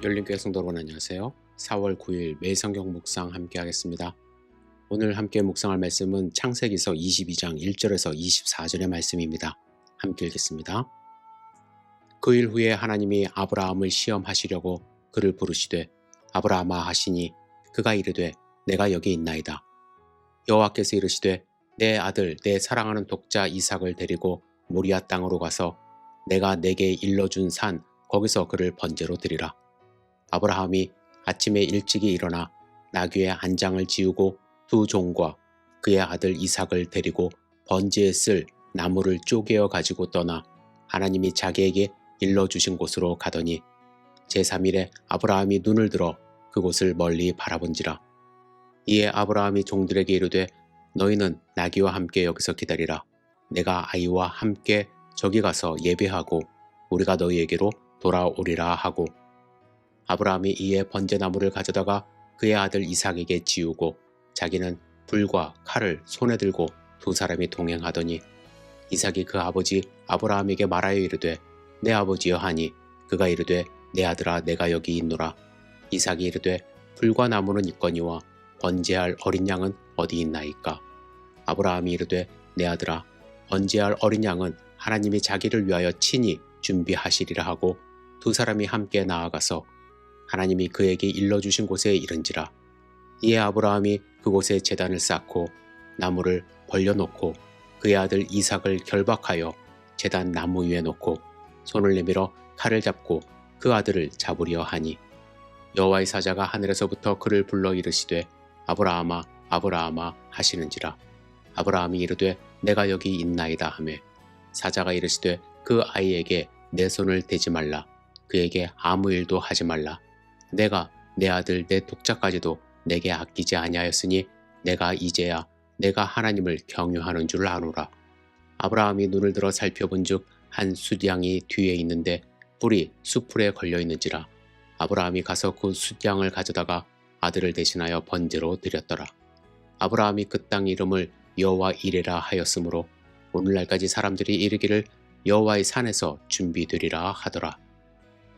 열린교회 성도 여러분 안녕하세요. 4월 9일 매일 성경 묵상 함께 하겠습니다. 오늘 함께 묵상할 말씀은 창세기서 22장 1절에서 24절의 말씀입니다. 함께 읽겠습니다. 그 일 후에 하나님이 아브라함을 시험하시려고 그를 부르시되 아브라함아 하시니 그가 이르되 내가 여기 있나이다. 여호와께서 이르시되 내 아들 내 사랑하는 독자 이삭을 데리고 모리아 땅으로 가서 내가 내게 일러준 산 거기서 그를 번제로 드리라. 아브라함이 아침에 일찍이 일어나 나귀의 한 장을 지우고 두 종과 그의 아들 이삭을 데리고 번제에 쓸 나무를 쪼개어 가지고 떠나 하나님이 자기에게 일러주신 곳으로 가더니 제3일에 아브라함이 눈을 들어 그곳을 멀리 바라본지라. 이에 아브라함이 종들에게 이르되 너희는 나귀와 함께 여기서 기다리라. 내가 아이와 함께 저기 가서 예배하고 우리가 너희에게로 돌아오리라 하고 아브라함이 이에 번제나무를 가져다가 그의 아들 이삭에게 지우고 자기는 불과 칼을 손에 들고 두 사람이 동행하더니 이삭이 그 아버지 아브라함에게 말하여 이르되 내 아버지여 하니 그가 이르되 내 아들아 내가 여기 있노라. 이삭이 이르되 불과 나무는 있거니와 번제할 어린 양은 어디 있나이까. 아브라함이 이르되 내 아들아 번제할 어린 양은 하나님이 자기를 위하여 친히 준비하시리라 하고 두 사람이 함께 나아가서 하나님이 그에게 일러주신 곳에 이른지라. 이에 아브라함이 그곳에 제단을 쌓고 나무를 벌려놓고 그의 아들 이삭을 결박하여 제단 나무 위에 놓고 손을 내밀어 칼을 잡고 그 아들을 잡으려 하니 여호와의 사자가 하늘에서부터 그를 불러 이르시되 아브라함아 아브라함아 하시는지라. 아브라함이 이르되 내가 여기 있나이다 하매 사자가 이르시되 그 아이에게 내 손을 대지 말라. 그에게 아무 일도 하지 말라. 내가 내 아들 내 독자까지도 내게 아끼지 아니하였으니 내가 이제야 내가 하나님을 경유하는 줄 아노라. 아브라함이 눈을 들어 살펴본즉 한 숫양이 뒤에 있는데 뿔이 수풀에 걸려 있는지라. 아브라함이 가서 그 숫양을 가져다가 아들을 대신하여 번제로 드렸더라. 아브라함이 그 땅 이름을 여호와 이레라 하였으므로 오늘날까지 사람들이 이르기를 여호와의 산에서 준비되리라 하더라.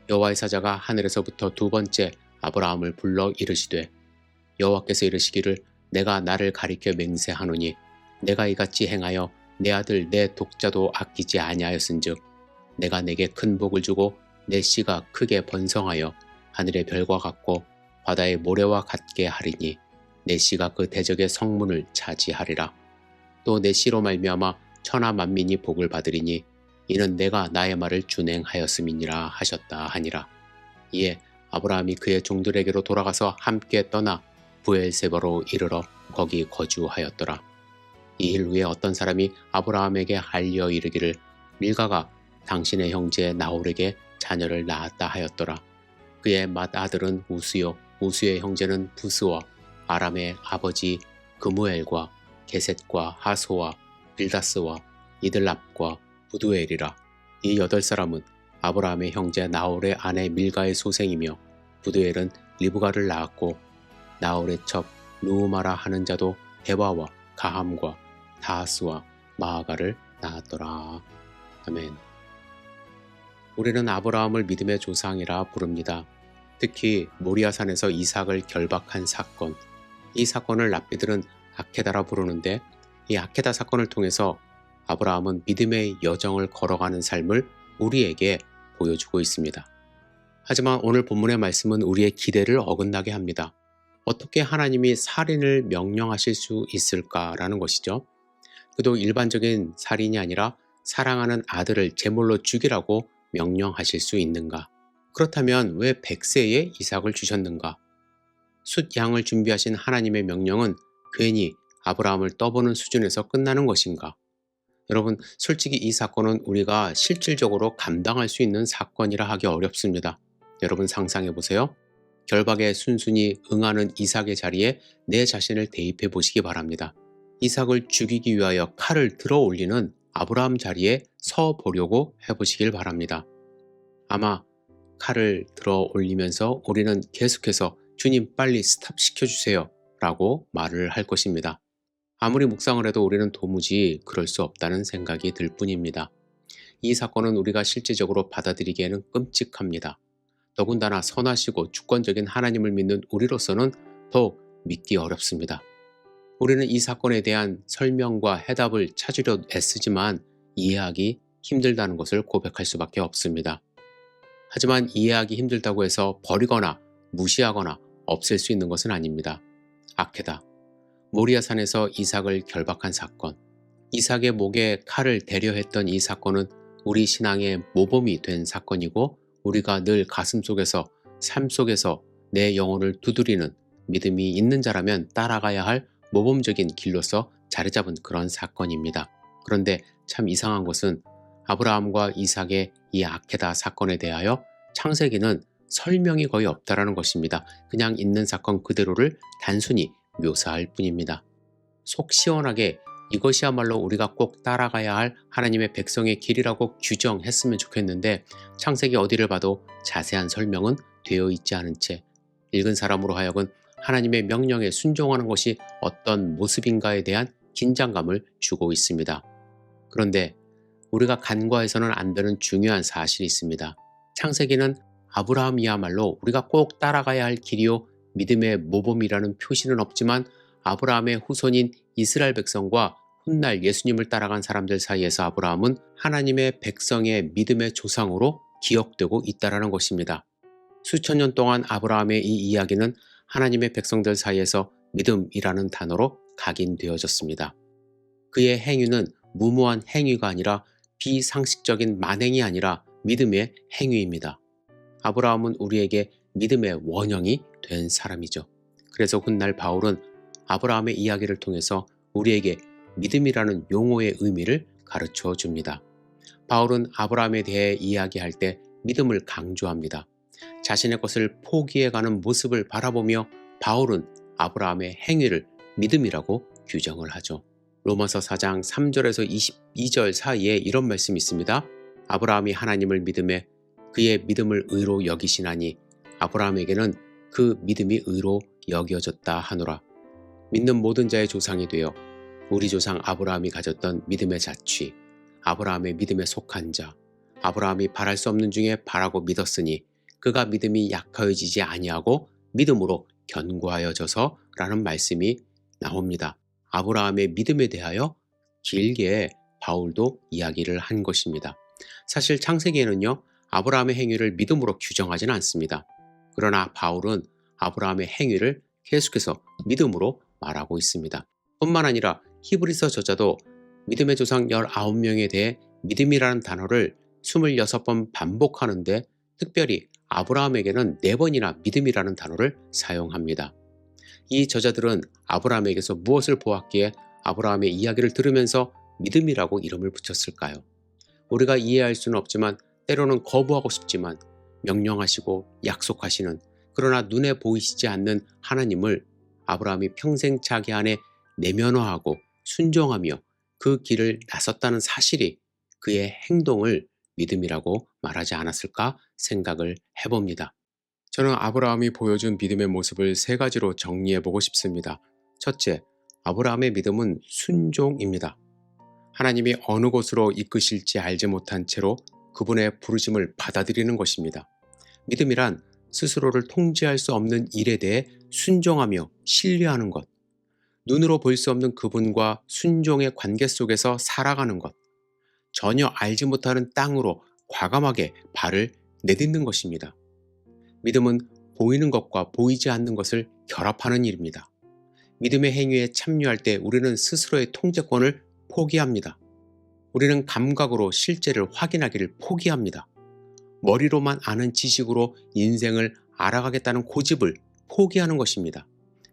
여호와의 사자가 하늘에서부터 두 번째 아브라함을 불러 이르시되 여호와께서 이르시기를 내가 나를 가리켜 맹세하노니 내가 이같이 행하여 내 아들 내 독자도 아끼지 아니하였은즉 내가 내게 큰 복을 주고 내 씨가 크게 번성하여 하늘의 별과 같고 바다의 모래와 같게 하리니 내 씨가 그 대적의 성문을 차지하리라. 또 내 씨로 말미암아 천하 만민이 복을 받으리니 이는 내가 나의 말을 준행하였음이니라 하셨다 하니라. 이에 아브라함이 그의 종들에게로 돌아가서 함께 떠나 부엘세바로 이르러 거기 거주하였더라. 이 일 후에 어떤 사람이 아브라함에게 알려 이르기를 밀가가 당신의 형제 나홀에게 자녀를 낳았다 하였더라. 그의 맏아들은 우스요 우스의 형제는 부스와 아람의 아버지 그무엘과 게셋과 하소와 빌다스와 이들랍과 부두엘이라. 이 8사람은 아브라함의 형제 나홀의 아내 밀가의 소생이며 부두엘은 리브가를 낳았고 나홀의 첩 누우마라 하는 자도 헤바와 가함과 다하스와 마아가를 낳았더라. 아멘. 우리는 아브라함을 믿음의 조상이라 부릅니다. 특히 모리아산에서 이삭을 결박한 사건, 이 사건을 랍비들은 아케다라 부르는데 이 아케다 사건을 통해서 아브라함은 믿음의 여정을 걸어가는 삶을 우리에게 보여주고 있습니다. 하지만 오늘 본문의 말씀은 우리의 기대를 어긋나게 합니다. 어떻게 하나님이 살인을 명령하실 수 있을까라는 것이죠. 그도 일반적인 살인이 아니라 사랑하는 아들을 제물로 죽이라고 명령하실 수 있는가? 그렇다면 왜 100세에 이삭을 주셨는가? 숫양을 준비하신 하나님의 명령은 괜히 아브라함을 떠보는 수준에서 끝나는 것인가? 여러분, 솔직히 이 사건은 우리가 실질적으로 감당할 수 있는 사건이라 하기 어렵습니다. 여러분 상상해 보세요. 결박에 순순히 응하는 이삭의 자리에 내 자신을 대입해 보시기 바랍니다. 이삭을 죽이기 위하여 칼을 들어 올리는 아브라함 자리에 서 보려고 해보시길 바랍니다. 아마 칼을 들어 올리면서 우리는 계속해서 주님 빨리 스탑시켜주세요 라고 말을 할 것입니다. 아무리 묵상을 해도 우리는 도무지 그럴 수 없다는 생각이 들 뿐입니다. 이 사건은 우리가 실제적으로 받아들이기에는 끔찍합니다. 더군다나 선하시고 주권적인 하나님을 믿는 우리로서는 더욱 믿기 어렵습니다. 우리는 이 사건에 대한 설명과 해답을 찾으려 애쓰지만 이해하기 힘들다는 것을 고백할 수밖에 없습니다. 하지만 이해하기 힘들다고 해서 버리거나 무시하거나 없앨 수 있는 것은 아닙니다. 아케다, 모리아 산에서 이삭을 결박한 사건, 이삭의 목에 칼을 대려했던 이 사건은 우리 신앙의 모범이 된 사건이고 우리가 늘 가슴속에서 삶 속에서 내 영혼을 두드리는 믿음이 있는 자라면 따라가야 할 모범적인 길로서 자리 잡은 그런 사건입니다. 그런데 참 이상한 것은 아브라함과 이삭의 이 아케다 사건에 대하여 창세기는 설명이 거의 없다라는 것입니다. 그냥 있는 사건 그대로를 단순히 묘사할 뿐입니다. 속 시원하게 이것이야말로 우리가 꼭 따라가야 할 하나님의 백성의 길이라고 규정했으면 좋겠는데 창세기 어디를 봐도 자세한 설명은 되어 있지 않은 채 읽은 사람으로 하여금 하나님의 명령에 순종하는 것이 어떤 모습인가에 대한 긴장감을 주고 있습니다. 그런데 우리가 간과해서는 안 되는 중요한 사실이 있습니다. 창세기는 아브라함이야말로 우리가 꼭 따라가야 할 길이요 믿음의 모범이라는 표시는 없지만 아브라함의 후손인 이스라엘 백성과 훗날 예수님을 따라간 사람들 사이에서 아브라함은 하나님의 백성의 믿음의 조상으로 기억되고 있다는 것입니다. 수천 년 동안 아브라함의 이 이야기는 하나님의 백성들 사이에서 믿음이라는 단어로 각인되어졌습니다. 그의 행위는 무모한 행위가 아니라 비상식적인 만행이 아니라 믿음의 행위입니다. 아브라함은 우리에게 믿음의 원형이 된 사람이죠. 그래서 훗날 바울은 아브라함의 이야기를 통해서 우리에게 믿음이라는 용어의 의미를 가르쳐 줍니다. 바울은 아브라함에 대해 이야기할 때 믿음을 강조합니다. 자신의 것을 포기해가는 모습을 바라보며 바울은 아브라함의 행위를 믿음이라고 규정을 하죠. 로마서 4장 3절에서 22절 사이에 이런 말씀이 있습니다. 아브라함이 하나님을 믿음에 그의 믿음을 의로 여기시나니 아브라함에게는 그 믿음이 의로 여겨졌다 하노라. 믿는 모든 자의 조상이 되어 우리 조상 아브라함이 가졌던 믿음의 자취, 아브라함의 믿음에 속한 자, 아브라함이 바랄 수 없는 중에 바라고 믿었으니 그가 믿음이 약하여지지 아니하고 믿음으로 견고하여져서 라는 말씀이 나옵니다. 아브라함의 믿음에 대하여 길게 바울도 이야기를 한 것입니다. 사실 창세기에는요, 아브라함의 행위를 믿음으로 규정하지는 않습니다. 그러나 바울은 아브라함의 행위를 계속해서 믿음으로 말하고 있습니다. 뿐만 아니라 히브리서 저자도 믿음의 조상 19명에 대해 믿음이라는 단어를 26번 반복하는데 특별히 아브라함에게는 4번이나 믿음이라는 단어를 사용합니다. 이 저자들은 아브라함에게서 무엇을 보았기에 아브라함의 이야기를 들으면서 믿음이라고 이름을 붙였을까요? 우리가 이해할 수는 없지만 때로는 거부하고 싶지만 명령하시고 약속하시는 그러나 눈에 보이시지 않는 하나님을 아브라함이 평생 자기 안에 내면화하고 순종하며 그 길을 나섰다는 사실이 그의 행동을 믿음이라고 말하지 않았을까 생각을 해봅니다. 저는 아브라함이 보여준 믿음의 모습을 3가지로 정리해보고 싶습니다. 첫째, 아브라함의 믿음은 순종입니다. 하나님이 어느 곳으로 이끄실지 알지 못한 채로 그분의 부르심을 받아들이는 것입니다. 믿음이란 스스로를 통제할 수 없는 일에 대해 순종하며 신뢰하는 것, 눈으로 볼 수 없는 그분과 순종의 관계 속에서 살아가는 것, 전혀 알지 못하는 땅으로 과감하게 발을 내딛는 것입니다. 믿음은 보이는 것과 보이지 않는 것을 결합하는 일입니다. 믿음의 행위에 참여할 때 우리는 스스로의 통제권을 포기합니다. 우리는 감각으로 실제를 확인하기를 포기합니다. 머리로만 아는 지식으로 인생을 알아가겠다는 고집을 포기하는 것입니다.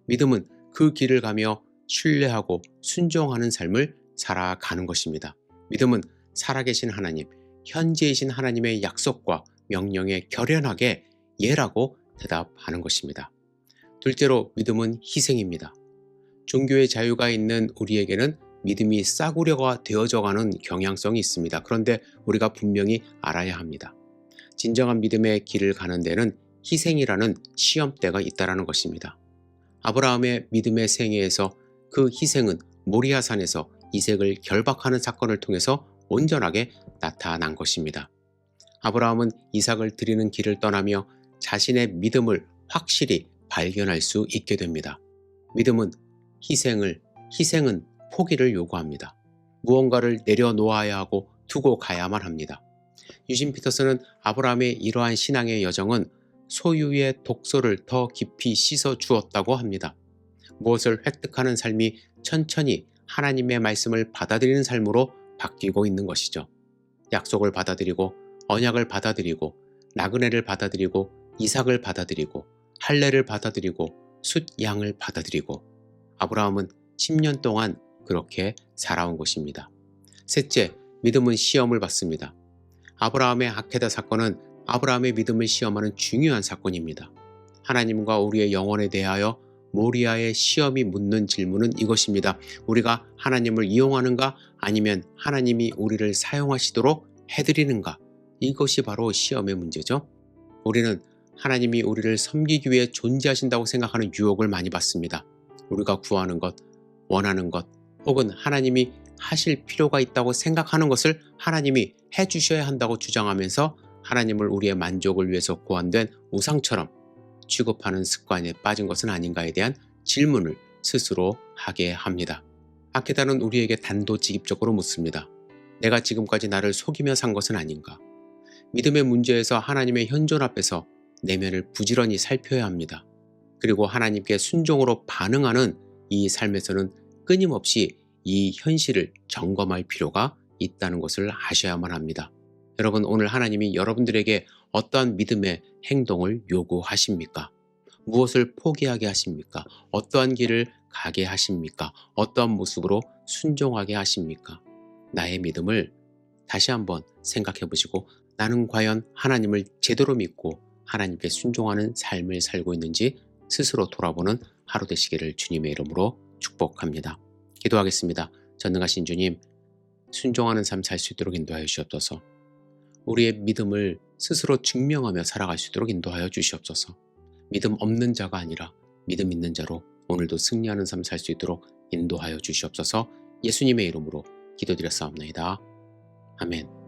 믿음은 그 길을 가며 신뢰하고 순종하는 삶을 살아가는 것입니다. 믿음은 살아계신 하나님, 현재이신 하나님의 약속과 명령에 결연하게 예라고 대답하는 것입니다. 둘째로 믿음은 희생입니다. 종교의 자유가 있는 우리에게는 믿음이 싸구려가 되어져가는 경향성이 있습니다. 그런데 우리가 분명히 알아야 합니다. 진정한 믿음의 길을 가는 데는 희생이라는 시험대가 있다는 것입니다. 아브라함의 믿음의 생애에서 그 희생은 모리아산에서 이삭을 결박하는 사건을 통해서 온전하게 나타난 것입니다. 아브라함은 이삭을 드리는 길을 떠나며 자신의 믿음을 확실히 발견할 수 있게 됩니다. 믿음은 희생은 포기를 요구합니다. 무언가를 내려놓아야 하고 두고 가야만 합니다. 유진 피터슨은 아브라함의 이러한 신앙의 여정은 소유의 독소를 더 깊이 씻어 주었다고 합니다. 무엇을 획득하는 삶이 천천히 하나님의 말씀을 받아들이는 삶으로 바뀌고 있는 것이죠. 약속을 받아들이고 언약을 받아들이고 나그네를 받아들이고 이삭을 받아들이고 할례를 받아들이고 숫양을 받아들이고 아브라함은 10년 동안 그렇게 살아온 것입니다. 셋째, 믿음은 시험을 받습니다. 아브라함의 아케다 사건은 아브라함의 믿음을 시험하는 중요한 사건입니다. 하나님과 우리의 영혼에 대하여 모리아의 시험이 묻는 질문은 이것입니다. 우리가 하나님을 이용하는가 아니면 하나님이 우리를 사용하시도록 해드리는가? 이것이 바로 시험의 문제죠. 우리는 하나님이 우리를 섬기기 위해 존재하신다고 생각하는 유혹을 많이 받습니다. 우리가 구하는 것, 원하는 것, 혹은 하나님이 하실 필요가 있다고 생각하는 것을 하나님이 해주셔야 한다고 주장하면서 하나님을 우리의 만족을 위해서 고안된 우상처럼 취급하는 습관에 빠진 것은 아닌가에 대한 질문을 스스로 하게 합니다. 아케다는 우리에게 단도직입적으로 묻습니다. 내가 지금까지 나를 속이며 산 것은 아닌가? 믿음의 문제에서 하나님의 현존 앞에서 내면을 부지런히 살펴야 합니다. 그리고 하나님께 순종으로 반응하는 이 삶에서는 끊임없이 이 현실을 점검할 필요가 있다는 것을 아셔야만 합니다. 여러분, 오늘 하나님이 여러분들에게 어떠한 믿음의 행동을 요구하십니까? 무엇을 포기하게 하십니까? 어떠한 길을 가게 하십니까? 어떠한 모습으로 순종하게 하십니까? 나의 믿음을 다시 한번 생각해 보시고 나는 과연 하나님을 제대로 믿고 하나님께 순종하는 삶을 살고 있는지 스스로 돌아보는 하루 되시기를 주님의 이름으로 축복합니다. 기도하겠습니다. 전능하신 주님, 순종하는 삶 살 수 있도록 인도하여 주시옵소서. 우리의 믿음을 스스로 증명하며 살아갈 수 있도록 인도하여 주시옵소서. 믿음 없는 자가 아니라 믿음 있는 자로 오늘도 승리하는 삶 살 수 있도록 인도하여 주시옵소서. 예수님의 이름으로 기도드렸사옵나이다. 아멘.